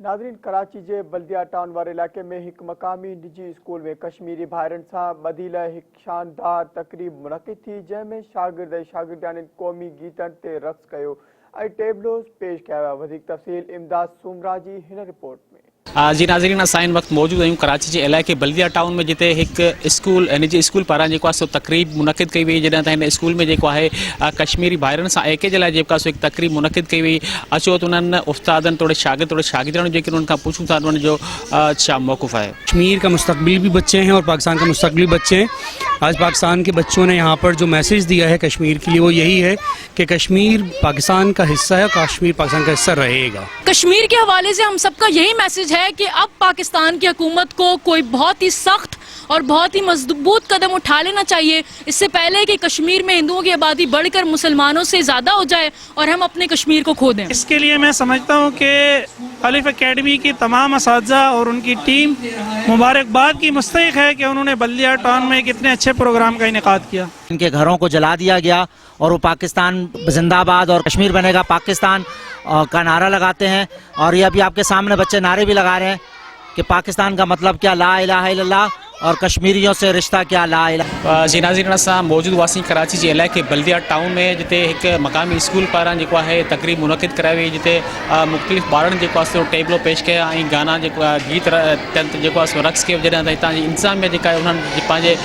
नाज़रीन, कराची जे बल्दिया टाउन वारे इलाके में एक मकामी निजी स्कूल में कश्मीरी भाइरनि सां ॿधी लाइ एक शानदार तक़रीब मुनक़िद थी, जंहिंमें शागिर्द ऐं शागिर्दियाननि क़ौमी गीतनि ते रक़्स कयो ऐं टेबलोस पेश कया विया। वधीक तफ़सील इमदाद सूमरा जी हिन रिपोर्ट में। जी नाज़रीन, असां इन वक्त मौजूद आहियूं कराची के इलाके बल्दिया टाउन में, जिते एक स्कूल निजी स्कूल पारां जेको आहे सो तकरीब मुनक़िद कई वई। जॾहिं त हिन स्कूल में जेको आहे कश्मीरी भाइरनि सां एके जे लाइ जेका सो एक तकरीब मुनक़िद कई वई। अचो त उन्हनि उस्तादनि तोड़े शागिर्दनि जेके उन्हनि खां पुछूं था उन्हनि जो छा मौक़िफ़ आहे। कश्मीर का मुस्तकबिल भी बच्चे हैं और पाकिस्तान का मुस्तकबिल बच्चे हैं। आज पाकिस्तान के बच्चों ने यहाँ पर जो मैसेज दिया है कश्मीर के लिए, वो यही है कि कश्मीर पाकिस्तान का हिस्सा है, कश्मीर पाकिस्तान का हिस्सा रहेगा। कश्मीर के हवाले से हम सबका यही मैसेज है कि अब पाकिस्तान की हुकूमत को कोई बहुत ही सख्त और बहुत ही मजबूत कदम उठा लेना चाहिए, इससे पहले कि कश्मीर में हिंदुओं की आबादी बढ़कर मुसलमानों से ज़्यादा हो जाए और हम अपने कश्मीर को खो दें। इसके लिए मैं समझता हूँ कि अलिफ एकेडमी की तमाम असातिज़ा और उनकी टीम मुबारकबाद की मुस्तहिक है कि उन्होंने बल्दिया टाउन में एक इतने अच्छे प्रोग्राम का इनेकाद किया। इनके घरों को जला दिया गया और वो पाकिस्तान जिंदाबाद और कश्मीर बनेगा पाकिस्तान का नारा लगाते हैं। और ये अभी आपके सामने बच्चे नारे भी लगा रहे हैं कि पाकिस्तान का मतलब क्या, ला इलाहा इल्लल्लाह, और कश्मीरियों से रिश्ता क्या, ला इलाहा। जी नाज़रीन, असां मौजूद हुआसीं कराची के इलाके बल्दिया टाउन में, जिते एक मकामी स्कूल पारां जेको आहे तकरीब मुनक़िद कराई वई, जिते मुख़्तलिफ़ ॿारनि जेको आहे सो टेबलो पेश कया ऐं गाना जेको आहे गीत जेको आहे सो रक़्स कयो। जॾहिं त हितां जी इंतज़ामिया जेका आहे उन्हनि पंहिंजे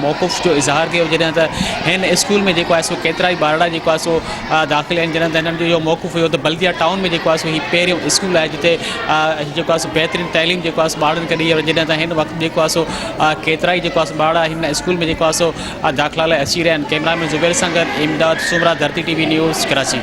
मौक़िफ़ जो इज़हार कयो। जॾहिं त हिन स्कूल में जेको आहे सो केतिरा ई ॿारड़ा जेको आहे सो दाख़िल आहिनि। जॾहिं त हिननि जो मौक़िफ़ हुयो त बल्दिया टाउन में जेको आहे सो हीउ पहिरियों स्कूल आहे जिते जेको आहे सो बहितरीन तइलीम जेको आहे सो ॿारनि खे ॾी। जॾहिं त हिन वक़्तु जेको आहे सो केतिरा ई जेको आहे सो ॿार हिन स्कूल में जेको आहे सो दाख़िला लाइ अची रहिया आहिनि। कैमरामैन ज़ुबैर सां गॾु इमदाद सूमरा, धरती TV न्यूज़, कराची।